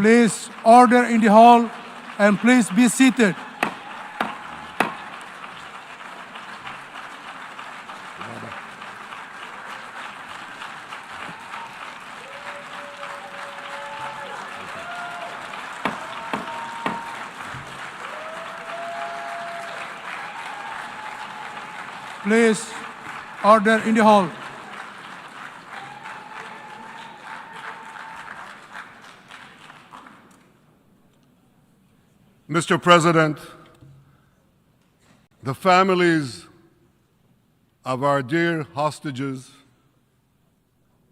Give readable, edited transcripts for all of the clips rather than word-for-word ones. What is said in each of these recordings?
Please order in the hall and please be seated. Please order in the hall. Mr. President, the families of our dear hostages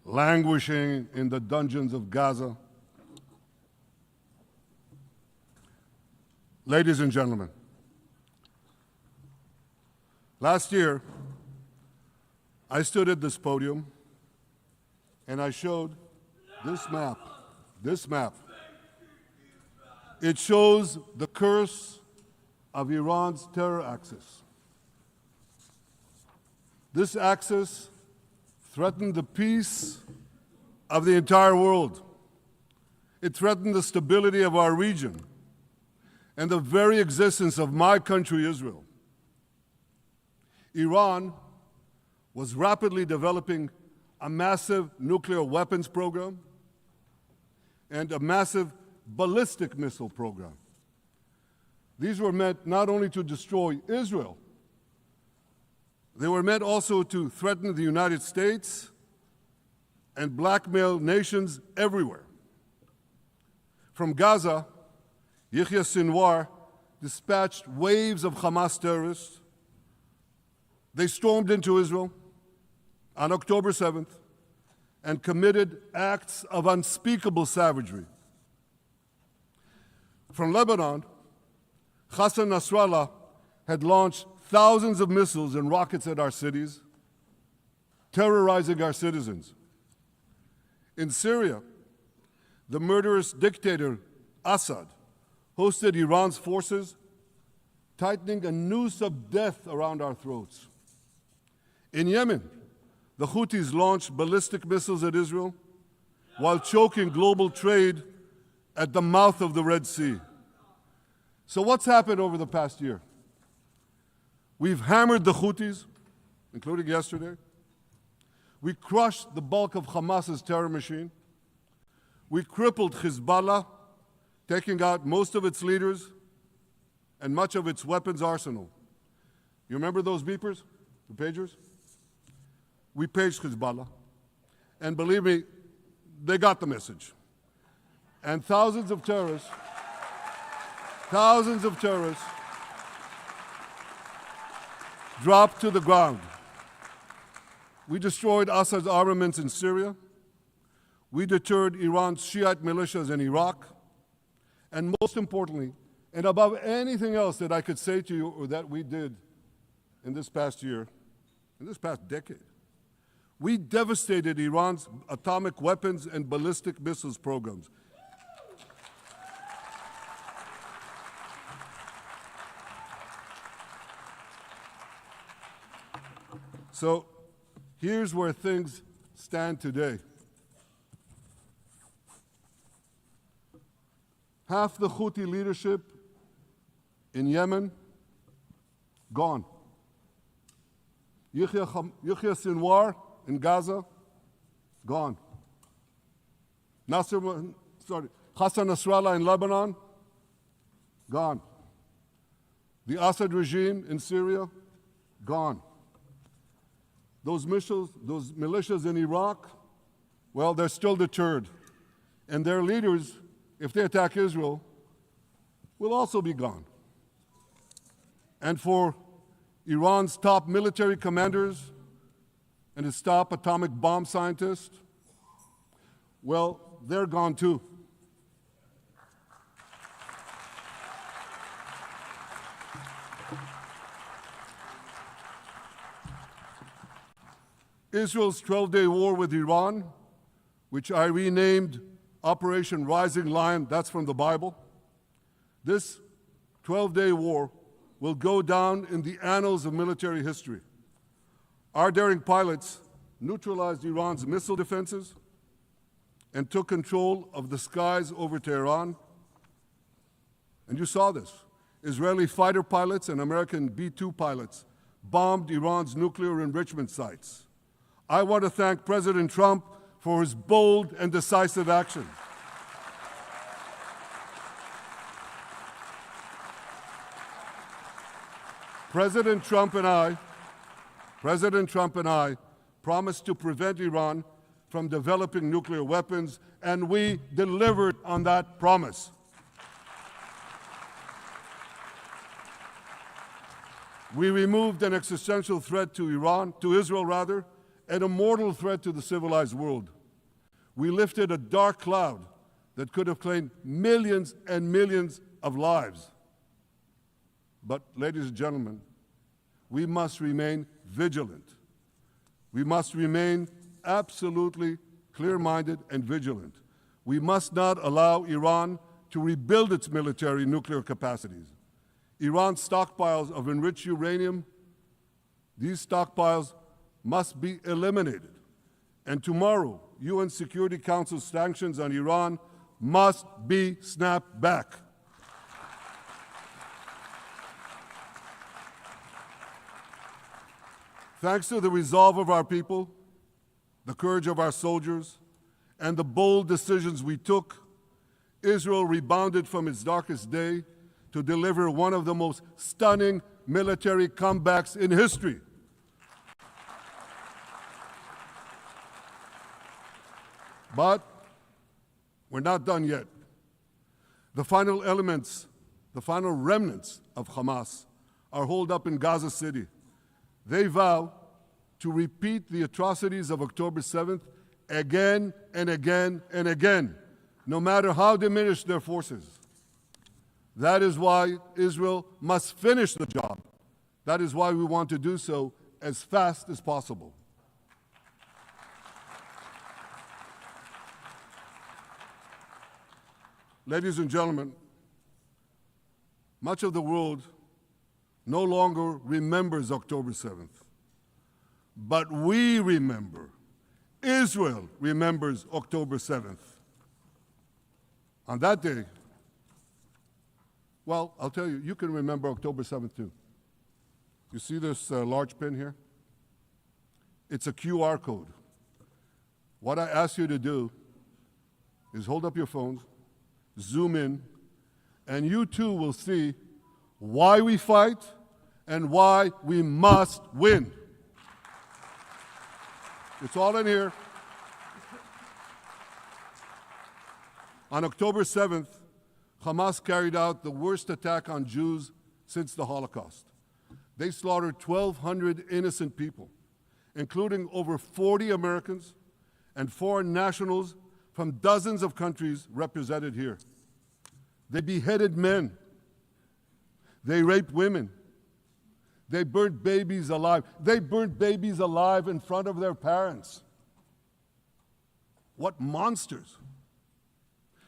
languishing in the dungeons of Gaza, ladies and gentlemen, last year I stood at this podium and I showed this map. It shows the curse of Iran's terror axis. This axis threatened the peace of the entire world. It threatened the stability of our region and the very existence of my country, Israel. Iran was rapidly developing a massive nuclear weapons program and a massive ballistic missile program. These were meant not only to destroy Israel, they were meant also to threaten the United States and blackmail nations everywhere. From Gaza, Yahya Sinwar dispatched waves of Hamas terrorists. They stormed into Israel on October 7th and committed acts of unspeakable savagery. From Lebanon, Hassan Nasrallah had launched thousands of missiles and rockets at our cities, terrorizing our citizens. In Syria, the murderous dictator Assad hosted Iran's forces, tightening a noose of death around our throats. In Yemen, the Houthis launched ballistic missiles at Israel while choking global trade at the mouth of the Red Sea. So what's happened over the past year? We've hammered the Houthis, including yesterday. We crushed the bulk of Hamas's terror machine. We crippled Hezbollah, taking out most of its leaders and much of its weapons arsenal. You remember those beepers, the pagers? We paged Hezbollah, and believe me, they got the message. And thousands of terrorists dropped to the ground. We destroyed Assad's armaments in Syria. We deterred Iran's Shiite militias in Iraq. And most importantly, and above anything else that I could say to you or that we did in this past year, in this past decade, we devastated Iran's atomic weapons and ballistic missiles programs. So here's where things stand today. Half the Houthi leadership in Yemen, gone. Yahya Sinwar in Gaza, gone. Hassan Nasrallah in Lebanon, gone. The Assad regime in Syria, gone. Those militias in Iraq, well, they're still deterred. And their leaders, if they attack Israel, will also be gone. And for Iran's top military commanders and his top atomic bomb scientists, well, they're gone too. Israel's 12-day war with Iran, which I renamed Operation Rising Lion, that's from the Bible. This 12-day war will go down in the annals of military history. Our daring pilots neutralized Iran's missile defenses and took control of the skies over Tehran. And you saw this. Israeli fighter pilots and American B-2 pilots bombed Iran's nuclear enrichment sites. I want to thank President Trump for his bold and decisive action. President Trump and I promised to prevent Iran from developing nuclear weapons, and we delivered on that promise. We removed an existential threat to Israel, and a mortal threat to the civilized world. We lifted a dark cloud that could have claimed millions and millions of lives. But, ladies and gentlemen, we must remain vigilant. We must remain absolutely clear-minded and vigilant. We must not allow Iran to rebuild its military nuclear capacities. Iran's stockpiles of enriched uranium, these stockpiles must be eliminated. And tomorrow, UN Security Council sanctions on Iran must be snapped back. Thanks to the resolve of our people, the courage of our soldiers, and the bold decisions we took, Israel rebounded from its darkest day to deliver one of the most stunning military comebacks in history. But we're not done yet. The final remnants of Hamas are holed up in Gaza City. They vow to repeat the atrocities of October 7th again and again and again, no matter how diminished their forces. That is why Israel must finish the job. That is why we want to do so as fast as possible. Ladies and gentlemen, much of the world no longer remembers October 7th. But we remember. Israel remembers October 7th. On that day, well, I'll tell you, you can remember October 7th too. You see this large pin here? It's a QR code. What I ask you to do is hold up your phones, zoom in, and you too will see why we fight and why we must win. It's all in here. On October 7th, Hamas carried out the worst attack on Jews since the Holocaust. They slaughtered 1,200 innocent people, including over 40 Americans and foreign nationals from dozens of countries represented here. They beheaded men. They raped women. They burnt babies alive. They burnt babies alive in front of their parents. What monsters.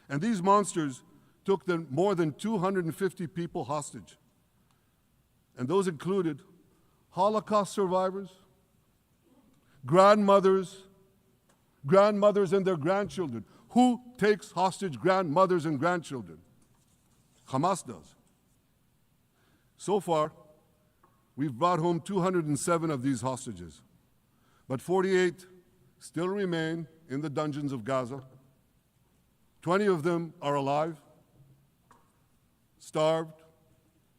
And these monsters took more than 250 people hostage. And those included Holocaust survivors, grandmothers and their grandchildren. Who takes hostage grandmothers and grandchildren? Hamas does. So far, we've brought home 207 of these hostages, but 48 still remain in the dungeons of Gaza. 20 of them are alive, starved,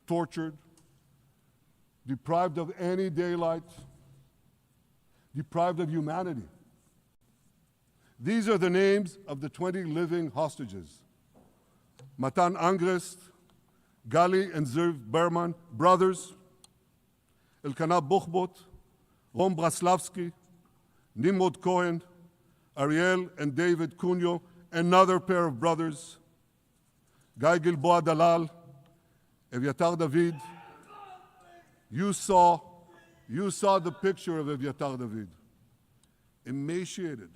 tortured, deprived of any daylight, deprived of humanity. These are the names of the 20 living hostages. Matan Angrest, Gali and Zerv Berman, brothers, Elkanah Buchbot, Rom Braslavsky, Nimrod Cohen, Ariel and David Cunyo, another pair of brothers, Guy Gilboa Dalal, Eviatar David. You saw the picture of Eviatar David. emaciated,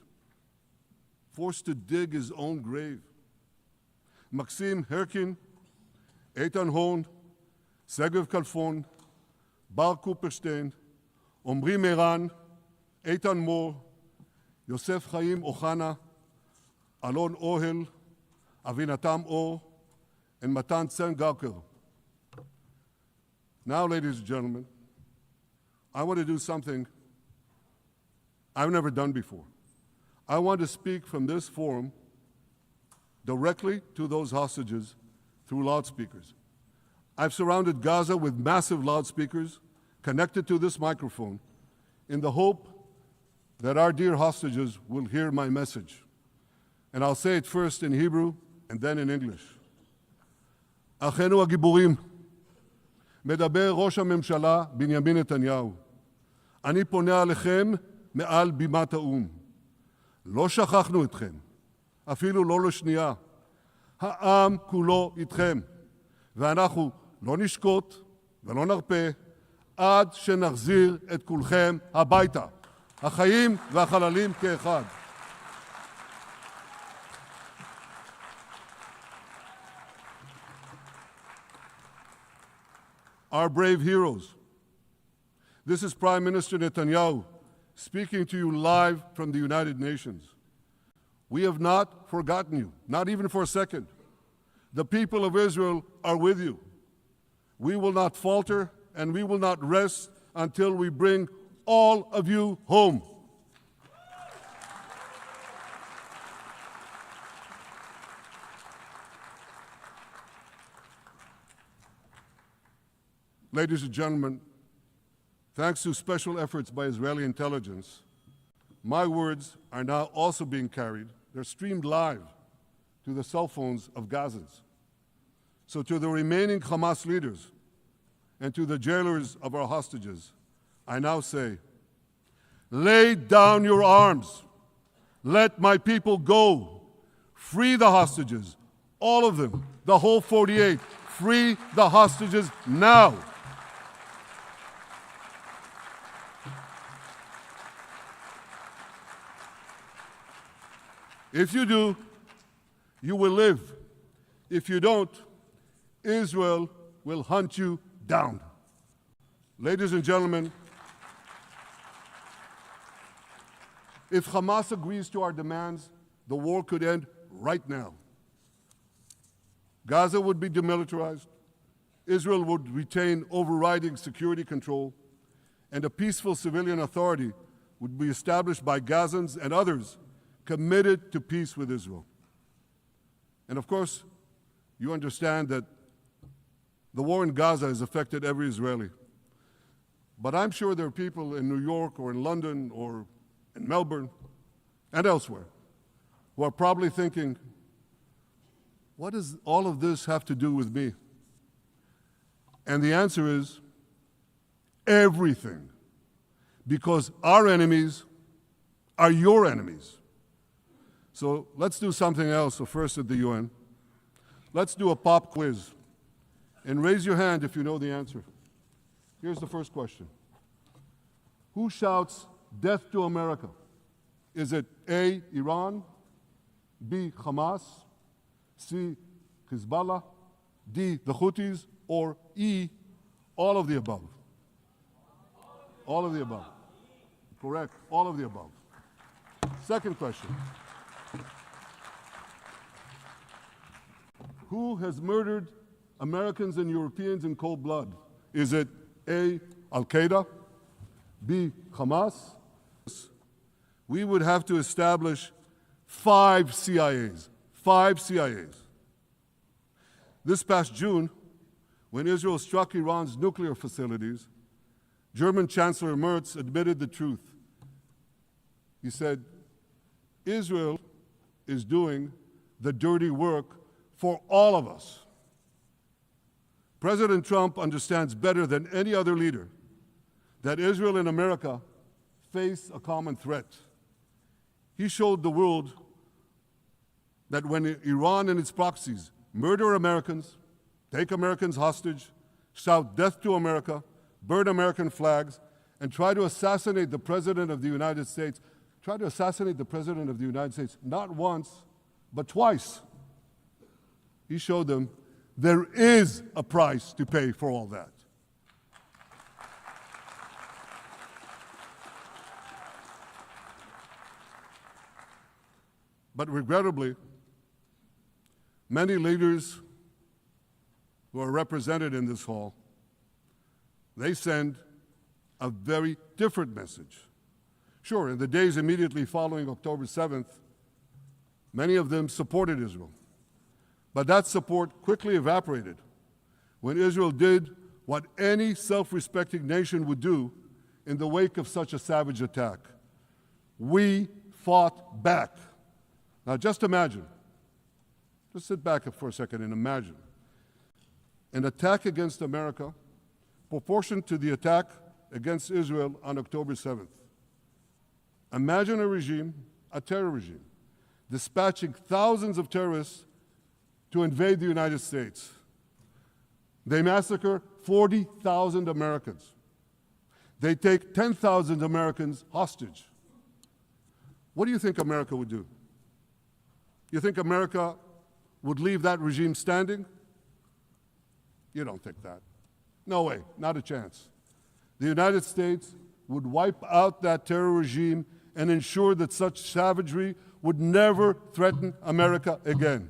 forced to dig his own grave. Maxim Herkin, Eitan Horn, Segev Kalfon, Bar Kupperstein, Omri Meran, Eitan Mor, Yosef Chaim Ochana, Alon Ohel, Avinatam Or, and Matan Tsengarker. Now, ladies and gentlemen, I want to do something I've never done before. I want to speak from this forum directly to those hostages through loudspeakers. I've surrounded Gaza with massive loudspeakers connected to this microphone in the hope that our dear hostages will hear my message. And I'll say it first in Hebrew and then in English. אחינו הגיבורים, מדבר ראש הממשלה בנימין נתניהו. אני פונה עליכם מעל בימת האו"ם. לא שכחנו אתכם, אפילו לא לשנייה. העם כולו איתכם, ואנחנו לא נשקוט ולא נרפה עד שנחזיר את כולכם הביתה, החיים והחללים כאחד. Our brave heroes. This is Prime Minister Netanyahu speaking to you live from the United Nations. We have not forgotten you, not even for a second. The people of Israel are with you. We will not falter and we will not rest until we bring all of you home. Ladies and gentlemen, thanks to special efforts by Israeli intelligence, my words are now also being carried. They're streamed live to the cell phones of Gazans. So to the remaining Hamas leaders and to the jailers of our hostages, I now say, lay down your arms. Let my people go. Free the hostages, all of them, the whole 48. Free the hostages now. If you do, you will live. If you don't, Israel will hunt you down. Ladies and gentlemen, if Hamas agrees to our demands, the war could end right now. Gaza would be demilitarized, Israel would retain overriding security control, and a peaceful civilian authority would be established by Gazans and others committed to peace with Israel. And of course, you understand that the war in Gaza has affected every Israeli. But I'm sure there are people in New York or in London or in Melbourne and elsewhere who are probably thinking, what does all of this have to do with me? And the answer is everything. Because our enemies are your enemies. So let's do something else. So first at the UN, let's do a pop quiz. And raise your hand if you know the answer. Here's the first question. Who shouts death to America? Is it A, Iran, B, Hamas, C, Hezbollah, D, the Houthis, or E, all of the above? All of the above. Correct, all of the above. Second question. Who has murdered Americans and Europeans in cold blood? Is it A, Al-Qaeda, B, Hamas? We would have to establish 5 CIAs. 5 CIAs. This past June, when Israel struck Iran's nuclear facilities, German Chancellor Merz admitted the truth. He said, Israel is doing the dirty work for all of us. President Trump understands better than any other leader that Israel and America face a common threat. He showed the world that when Iran and its proxies murder Americans, take Americans hostage, shout death to America, burn American flags, and try to assassinate the President of the United States, tried to assassinate the President of the United States, not once, but twice. He showed them there is a price to pay for all that. But regrettably, many leaders who are represented in this hall, they send a very different message. Sure, in the days immediately following October 7th, many of them supported Israel. But that support quickly evaporated when Israel did what any self-respecting nation would do in the wake of such a savage attack. We fought back. Now just imagine, just sit back for a second and imagine an attack against America proportioned to the attack against Israel on October 7th. Imagine a regime, a terror regime, dispatching thousands of terrorists to invade the United States. They massacre 40,000 Americans. They take 10,000 Americans hostage. What do you think America would do? You think America would leave that regime standing? You don't think that. No way, not a chance. The United States would wipe out that terror regime and ensure that such savagery would never threaten America again.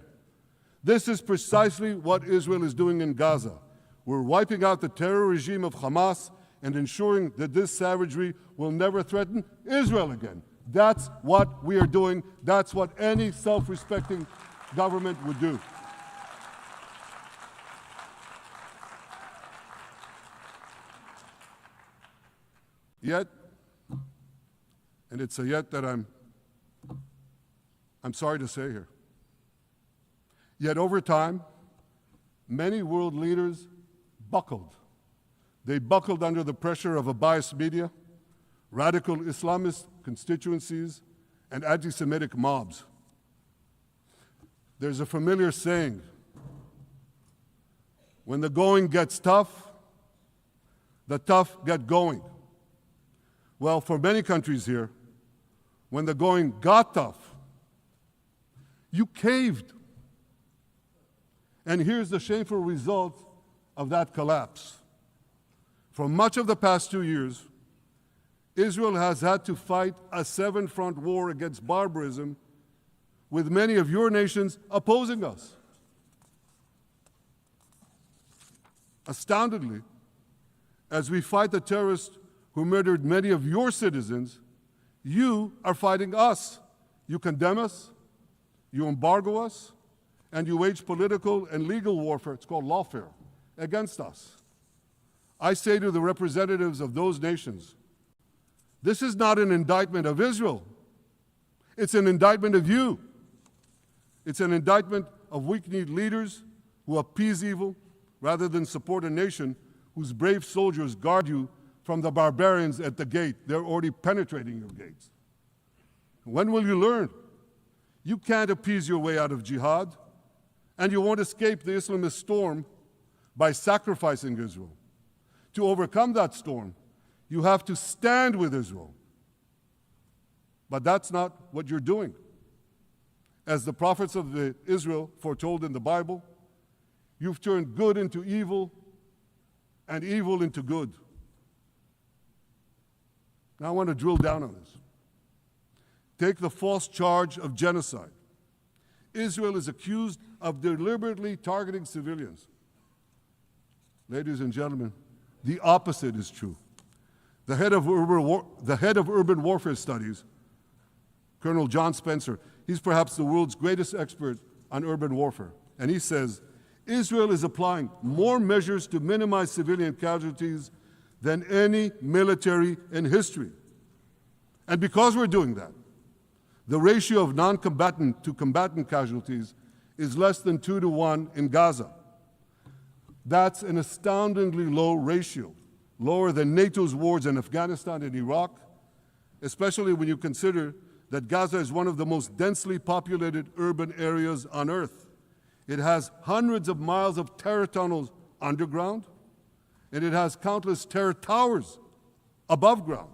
This is precisely what Israel is doing in Gaza. We're wiping out the terror regime of Hamas and ensuring that this savagery will never threaten Israel again. That's what we are doing. That's what any self-respecting government would do. Yet, and it's a yet that I'm sorry to say here, yet over time, many world leaders buckled. They buckled under the pressure of a biased media, radical Islamist constituencies, and anti-Semitic mobs. There's a familiar saying, when the going gets tough, the tough get going. Well, for many countries here, when the going got tough, you caved. And here's the shameful result of that collapse. For much of the past 2 years, Israel has had to fight a seven-front war against barbarism with many of your nations opposing us. Astoundingly, as we fight the terrorists who murdered many of your citizens, you are fighting us. You condemn us, you embargo us, and you wage political and legal warfare, it's called lawfare, against us. I say to the representatives of those nations, this is not an indictment of Israel. It's an indictment of you. It's an indictment of weak-kneed leaders who appease evil rather than support a nation whose brave soldiers guard you from the barbarians at the gate. They're already penetrating your gates. When will you learn? You can't appease your way out of jihad, and you won't escape the Islamist storm by sacrificing Israel. To overcome that storm, you have to stand with Israel. But that's not what you're doing. As the prophets of Israel foretold in the Bible, you've turned good into evil and evil into good. Now I want to drill down on this. Take the false charge of genocide. Israel is accused of deliberately targeting civilians. Ladies and gentlemen, the opposite is true. The head of urban warfare studies, Colonel John Spencer, he's perhaps the world's greatest expert on urban warfare. And he says, Israel is applying more measures to minimize civilian casualties than any military in history. And because we're doing that, the ratio of non-combatant to combatant casualties is less than 2 to 1 in Gaza. That's an astoundingly low ratio, lower than NATO's wars in Afghanistan and Iraq, especially when you consider that Gaza is one of the most densely populated urban areas on Earth. It has hundreds of miles of terror tunnels underground, and it has countless terror towers above ground.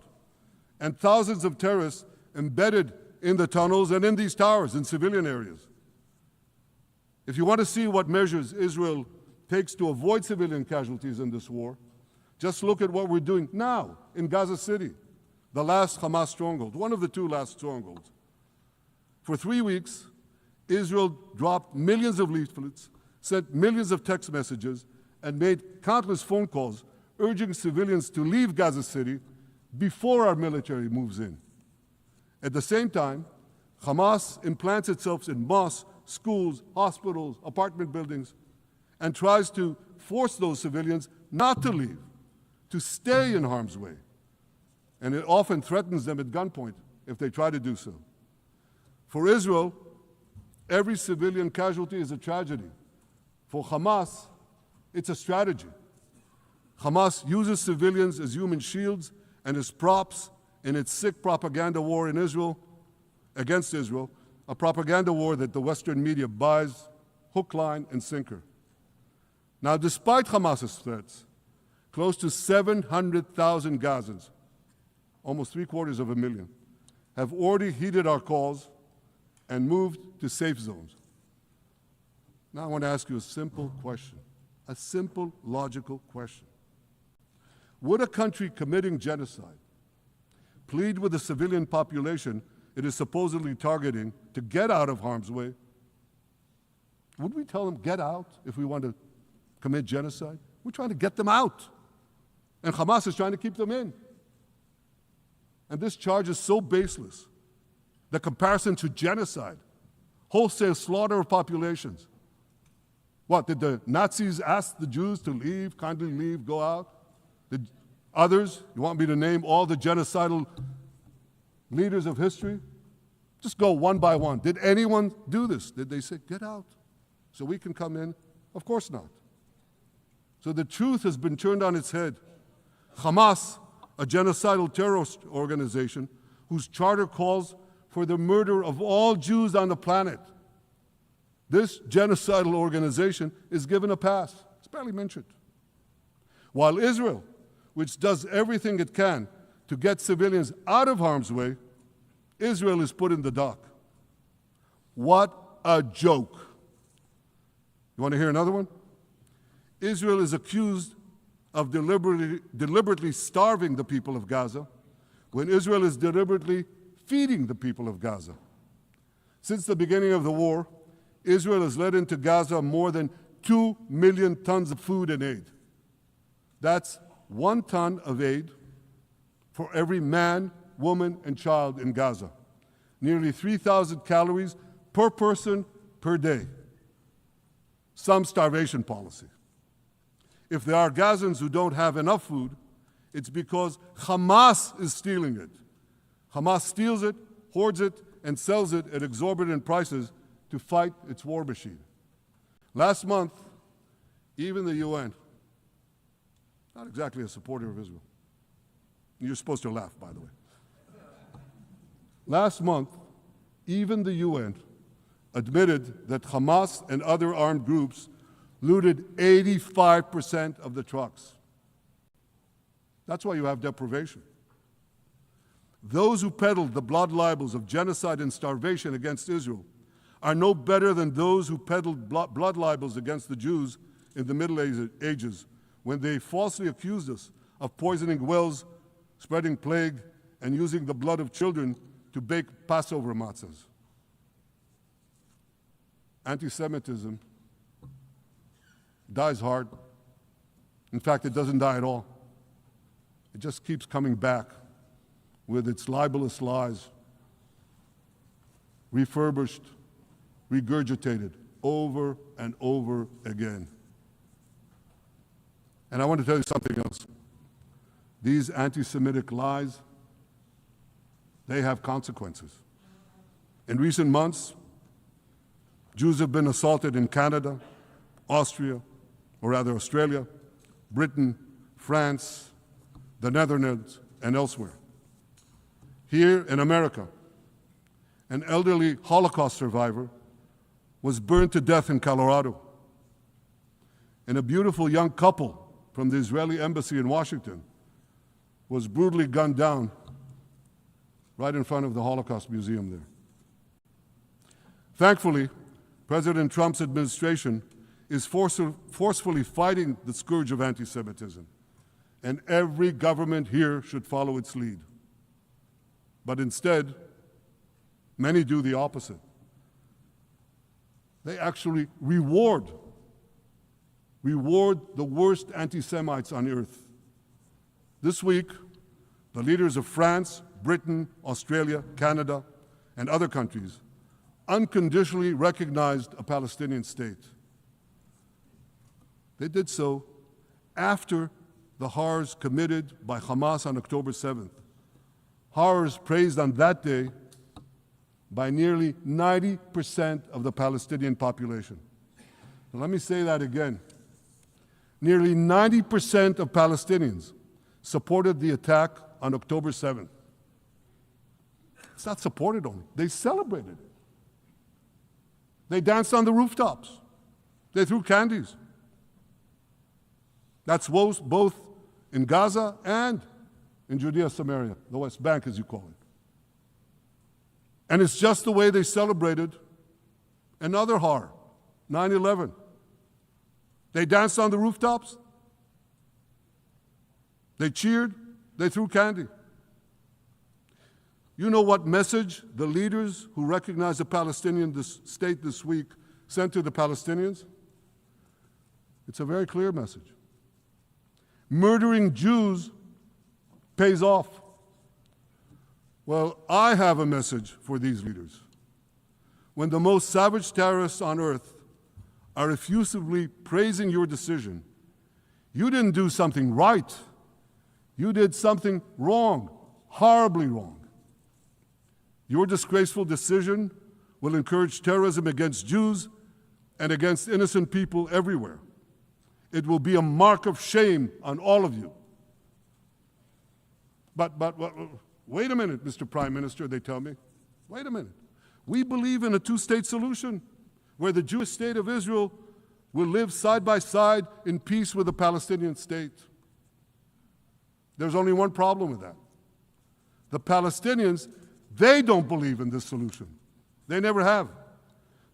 And thousands of terrorists embedded in the tunnels and in these towers in civilian areas. If you want to see what measures Israel takes to avoid civilian casualties in this war, just look at what we're doing now in Gaza City, the last Hamas stronghold, one of the two last strongholds. For 3 weeks, Israel dropped millions of leaflets, sent millions of text messages, and made countless phone calls urging civilians to leave Gaza City before our military moves in. At the same time, Hamas implants itself in mosques, schools, hospitals, apartment buildings, and tries to force those civilians not to leave, to stay in harm's way. And it often threatens them at gunpoint if they try to do so. For Israel, every civilian casualty is a tragedy. For Hamas, it's a strategy. Hamas uses civilians as human shields and as props in its sick propaganda war in Israel, against Israel, a propaganda war that the Western media buys hook, line, and sinker. Now, despite Hamas's threats, close to 700,000 Gazans, almost 750,000, have already heeded our calls and moved to safe zones. Now I want to ask you a simple question, a simple, logical question. Would a country committing genocide plead with the civilian population it is supposedly targeting to get out of harm's way? Would we tell them, get out, if we want to commit genocide? We're trying to get them out. And Hamas is trying to keep them in. And this charge is so baseless. The comparison to genocide, wholesale slaughter of populations. What, did the Nazis ask the Jews to leave, kindly leave, go out? Did others, you want me to name all the genocidal leaders of history? Just go one by one. Did anyone do this? Did they say, get out so we can come in? Of course not. So the truth has been turned on its head. Hamas, a genocidal terrorist organization whose charter calls for the murder of all Jews on the planet. This genocidal organization is given a pass. It's barely mentioned. While Israel, which does everything it can to get civilians out of harm's way, Israel is put in the dock. What a joke. You want to hear another one? Israel is accused of deliberately starving the people of Gaza when Israel is deliberately feeding the people of Gaza. Since the beginning of the war, Israel has let into Gaza more than 2 million tons of food and aid. That's 1 ton of aid for every man, woman, and child in Gaza. Nearly 3,000 calories per person per day. Some starvation policy. If there are Gazans who don't have enough food, it's because Hamas is stealing it. Hamas steals it, hoards it, and sells it at exorbitant prices to fight its war machine. Last month, even the UN, not exactly a supporter of Israel. You're supposed to laugh, by the way. Last month, even the UN admitted that Hamas and other armed groups looted 85% of the trucks. That's why you have deprivation. Those who peddled the blood libels of genocide and starvation against Israel are no better than those who peddled blood libels against the Jews in the Middle Ages when they falsely accused us of poisoning wells, spreading plague, and using the blood of children to bake Passover matzahs. Anti-Semitism dies hard. In fact, it doesn't die at all. It just keeps coming back with its libelous lies, refurbished, regurgitated over and over again. And I want to tell you something else. These anti-Semitic lies, they have consequences. In recent months, Jews have been assaulted in Canada, Australia, Britain, France, the Netherlands, and elsewhere. Here in America, an elderly Holocaust survivor was burned to death in Colorado. And a beautiful young couple from the Israeli embassy in Washington was brutally gunned down right in front of the Holocaust Museum there. Thankfully, President Trump's administration is forcefully fighting the scourge of anti-Semitism, and every government here should follow its lead. But instead, many do the opposite. They actually reward the worst anti-Semites on earth. This week, the leaders of France, Britain, Australia, Canada, and other countries unconditionally recognized a Palestinian state. They did so after the horrors committed by Hamas on October 7th. Horrors praised on that day by nearly 90% of the Palestinian population. Now, let me say that again. Nearly 90% of Palestinians supported the attack on October 7th. It's not supported only, they celebrated it. They danced on the rooftops. They threw candies. That's both in Gaza and in Judea, Samaria, the West Bank, as you call it. And it's just the way they celebrated another horror, 9/11. They danced on the rooftops. They cheered. They threw candy. You know what message the leaders who recognize the Palestinian state this week sent to the Palestinians? It's a very clear message. Murdering Jews pays off. Well, I have a message for these leaders. When the most savage terrorists on earth are effusively praising your decision, you didn't do something right. You did something wrong, horribly wrong. Your disgraceful decision will encourage terrorism against Jews and against innocent people everywhere. It will be a mark of shame on all of you. But wait a minute, Mr. Prime Minister, they tell me. Wait a minute. We believe in a two-state solution where the Jewish state of Israel will live side by side in peace with the Palestinian state. There's only one problem with that. The Palestinians, they don't believe in this solution. They never have.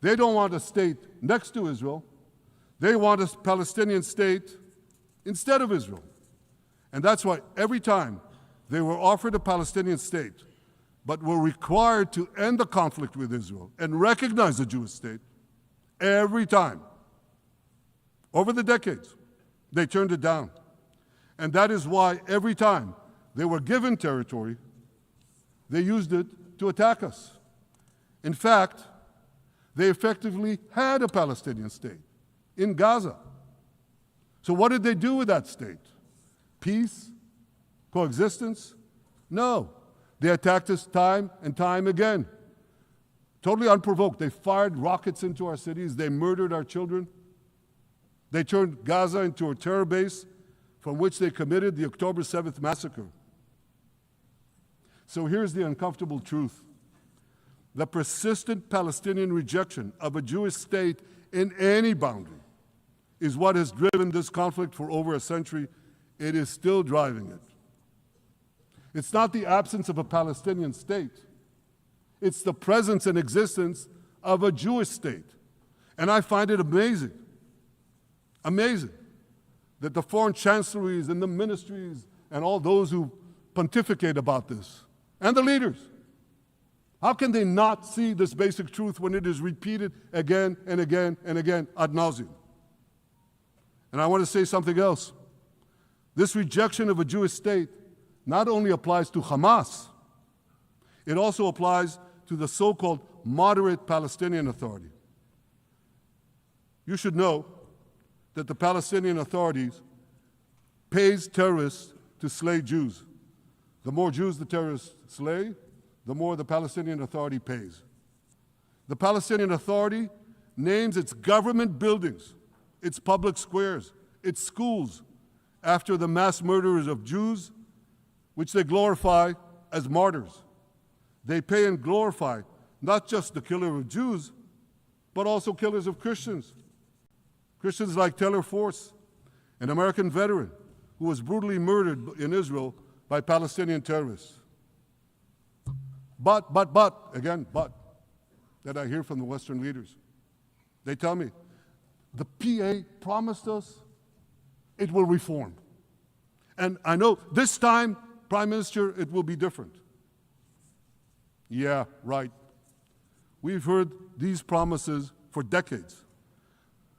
They don't want a state next to Israel. They want a Palestinian state instead of Israel. And that's why every time they were offered a Palestinian state, but were required to end the conflict with Israel and recognize the Jewish state, every time, over the decades, they turned it down. And that is why every time they were given territory, they used it to attack us. In fact, they effectively had a Palestinian state in Gaza. So what did they do with that state? Peace? Coexistence? No. They attacked us time and time again. Totally unprovoked. They fired rockets into our cities. They murdered our children. They turned Gaza into a terror base from which they committed the October 7th massacre. So here's the uncomfortable truth. The persistent Palestinian rejection of a Jewish state in any boundary is what has driven this conflict for over a century. It is still driving it. It's not the absence of a Palestinian state. It's the presence and existence of a Jewish state. And I find it amazing that the foreign chancelleries and the ministries and all those who pontificate about this, and the leaders, how can they not see this basic truth when it is repeated again and again and again ad nauseum? And I want to say something else. This rejection of a Jewish state not only applies to Hamas, it also applies to the so-called moderate Palestinian Authority. You should know that the Palestinian authorities pays terrorists to slay Jews. The more Jews the terrorists slay, the more the Palestinian Authority pays. The Palestinian Authority names its government buildings, its public squares, its schools, after the mass murderers of Jews, which they glorify as martyrs. They pay and glorify not just the killer of Jews, but also killers of Christians. Christians like Taylor Force, an American veteran who was brutally murdered in Israel by Palestinian terrorists. but, again, but, that I hear from the Western leaders. They tell me, the PA promised us it will reform. And I know this time, Prime Minister, it will be different. Yeah, right. We've heard these promises for decades.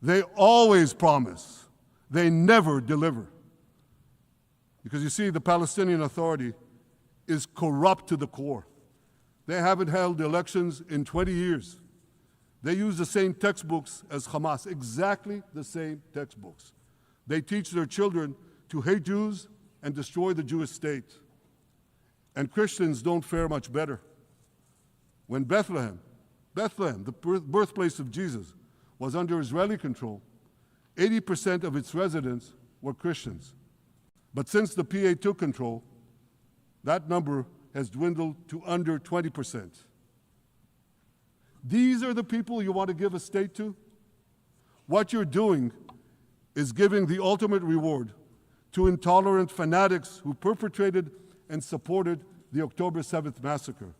They always promise. They never deliver. Because you see, the Palestinian Authority is corrupt to the core. They haven't held elections in 20 years. They use the same textbooks as Hamas, exactly the same textbooks. They teach their children to hate Jews and destroy the Jewish state. And Christians don't fare much better. When Bethlehem, the birthplace of Jesus, was under Israeli control, 80% of its residents were Christians. But since the PA took control, that number has dwindled to under 20%. These are the people you want to give a state to? What you're doing is giving the ultimate reward to intolerant fanatics who perpetrated and supported the October 7th massacre.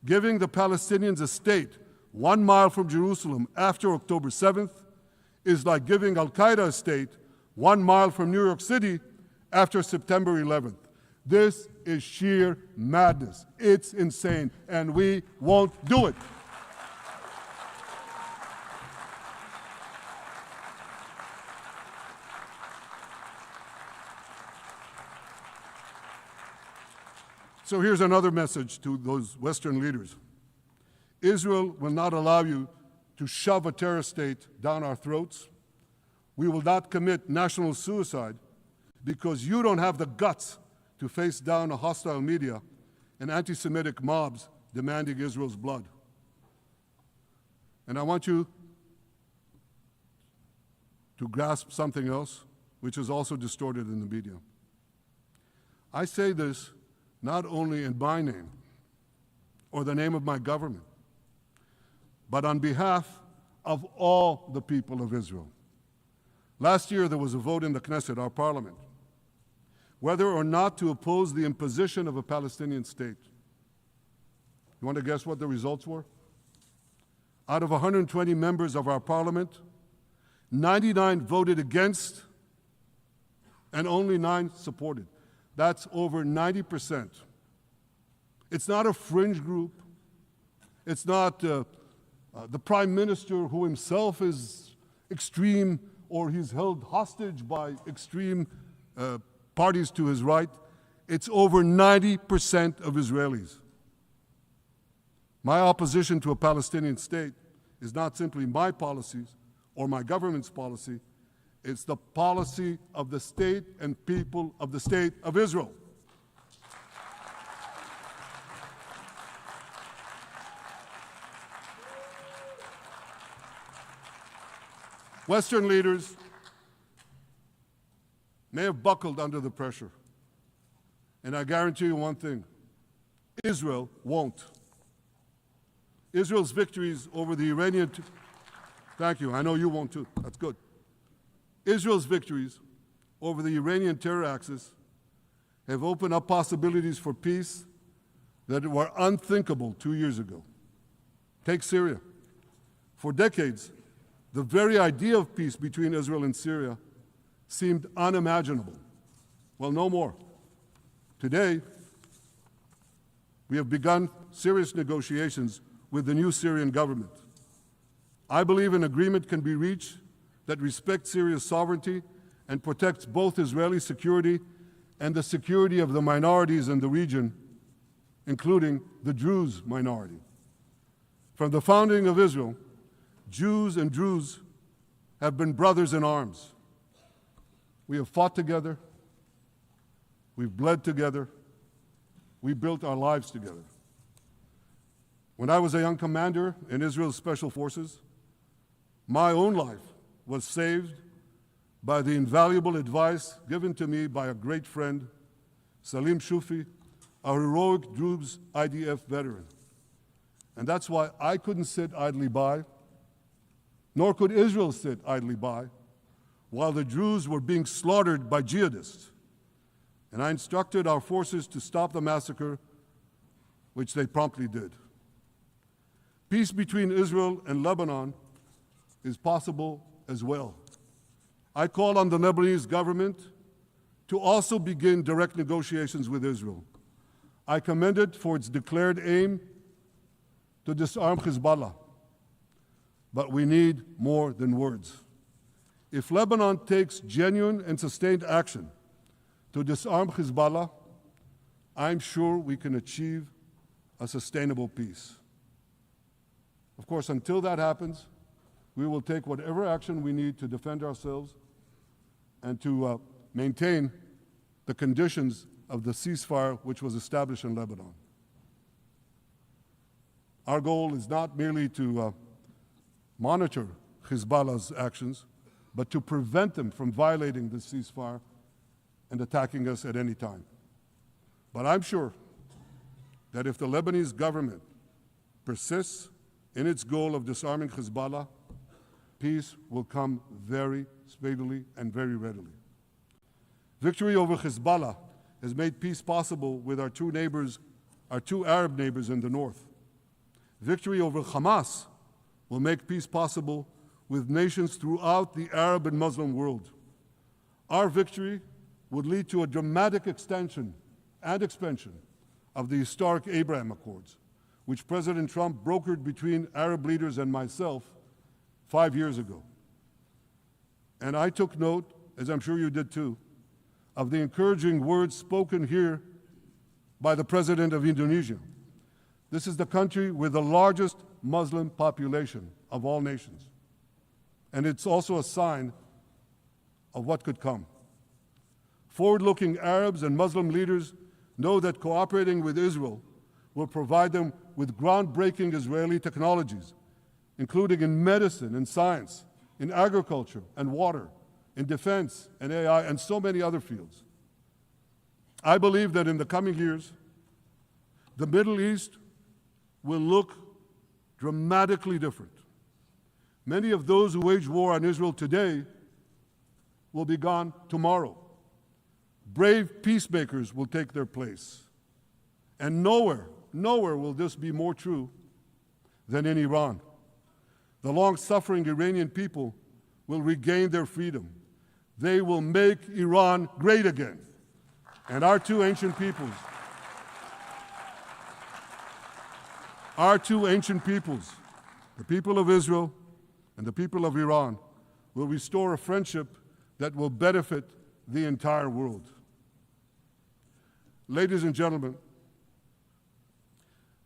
Giving the Palestinians a state 1 mile from Jerusalem after October 7th is like giving Al-Qaeda a state 1 mile from New York City after September 11th. This is sheer madness. It's insane, and we won't do it. So here's another message to those Western leaders. Israel will not allow you to shove a terror state down our throats. We will not commit national suicide because you don't have the guts to face down a hostile media and anti-Semitic mobs demanding Israel's blood. And I want you to grasp something else, which is also distorted in the media. I say this not only in my name or the name of my government, but on behalf of all the people of Israel. Last year, there was a vote in the Knesset, our parliament, whether or not to oppose the imposition of a Palestinian state. You want to guess what the results were? Out of 120 members of our parliament, 99 voted against and only 9 supported. That's over 90%. It's not a fringe group. It's not the prime minister who himself is extreme or he's held hostage by extreme parties to his right. It's over 90% of Israelis. My opposition to a Palestinian state is not simply my policies or my government's policy. It's the policy of the state and people of the state of Israel. Western leaders may have buckled under the pressure. And I guarantee you one thing, Israel won't. Israel's victories over the Iranian... Thank you, I know you won't too, that's good. Israel's victories over the Iranian terror axis have opened up possibilities for peace that were unthinkable 2 years ago. Take Syria. For decades, the very idea of peace between Israel and Syria seemed unimaginable. Well, no more. Today, we have begun serious negotiations with the new Syrian government. I believe an agreement can be reached that respects Syria's sovereignty and protects both Israeli security and the security of the minorities in the region, including the Druze minority. From the founding of Israel, Jews and Druze have been brothers in arms. We have fought together, we've bled together, we built our lives together. When I was a young commander in Israel's Special Forces, my own life was saved by the invaluable advice given to me by a great friend, Salim Shufi, a heroic Druze IDF veteran. And that's why I couldn't sit idly by, nor could Israel sit idly by, while the Druze were being slaughtered by jihadists. And I instructed our forces to stop the massacre which they promptly did. Peace between Israel and Lebanon is possible as well. I call on the Lebanese government to also begin direct negotiations with Israel. I commend it for its declared aim to disarm Hezbollah. But we need more than words. If Lebanon takes genuine and sustained action to disarm Hezbollah, I'm sure we can achieve a sustainable peace. Of course, until that happens, we will take whatever action we need to defend ourselves and to maintain the conditions of the ceasefire which was established in Lebanon. Our goal is not merely to monitor Hezbollah's actions, but to prevent them from violating the ceasefire and attacking us at any time. But I'm sure that if the Lebanese government persists in its goal of disarming Hezbollah, peace will come very speedily and very readily. Victory over Hezbollah has made peace possible with our two Arab neighbors in the north. Victory over Hamas will make peace possible with nations throughout the Arab and Muslim world. Our victory would lead to a dramatic extension and expansion of the historic Abraham Accords, which President Trump brokered between Arab leaders and myself 5 years ago. And I took note, as I'm sure you did too, of the encouraging words spoken here by the President of Indonesia. This is the country with the largest Muslim population of all nations. And it's also a sign of what could come. Forward-looking Arabs and Muslim leaders know that cooperating with Israel will provide them with groundbreaking Israeli technologies, including in medicine and science, in agriculture and water, in defense and AI, and so many other fields. I believe that in the coming years, the Middle East will look dramatically different. Many of those who wage war on Israel today will be gone tomorrow. Brave peacemakers will take their place. And nowhere will this be more true than in Iran. The long-suffering Iranian people will regain their freedom. They will make Iran great again. And our two ancient peoples, the people of Israel and the people of Iran, will restore a friendship that will benefit the entire world. Ladies and gentlemen,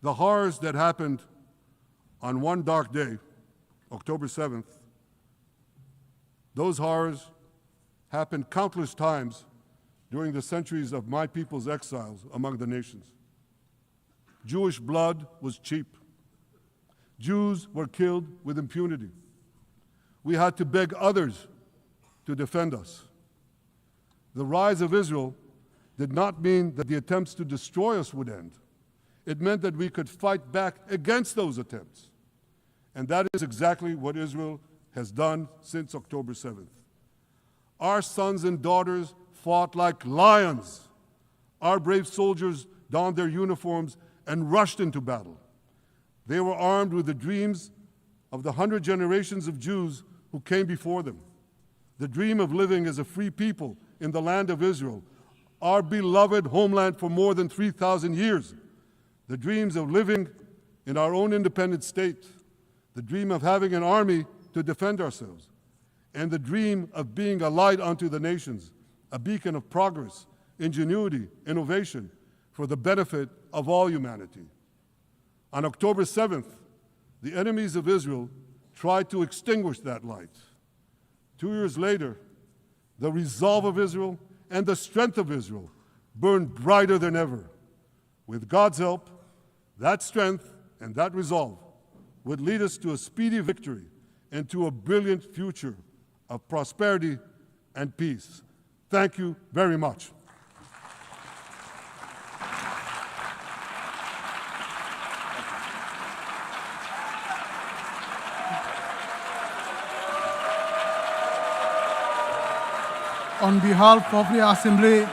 the horrors that happened on one dark day, October 7th, those horrors happened countless times during the centuries of my people's exiles among the nations. Jewish blood was cheap. Jews were killed with impunity. We had to beg others to defend us. The rise of Israel did not mean that the attempts to destroy us would end. It meant that we could fight back against those attempts. And that is exactly what Israel has done since October 7th. Our sons and daughters fought like lions. Our brave soldiers donned their uniforms and rushed into battle. They were armed with the dreams of the 100 generations of Jews who came before them. The dream of living as a free people in the land of Israel, our beloved homeland for more than 3,000 years. The dreams of living in our own independent state. The dream of having an army to defend ourselves. And the dream of being a light unto the nations, a beacon of progress, ingenuity, innovation, for the benefit of all humanity. On October 7th, the enemies of Israel tried to extinguish that light. 2 years later, the resolve of Israel and the strength of Israel burned brighter than ever. With God's help, that strength and that resolve would lead us to a speedy victory and to a brilliant future of prosperity and peace. Thank you very much. On behalf of the Assembly,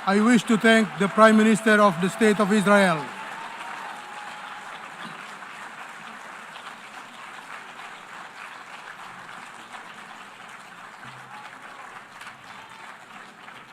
I wish to thank the Prime Minister of the State of Israel,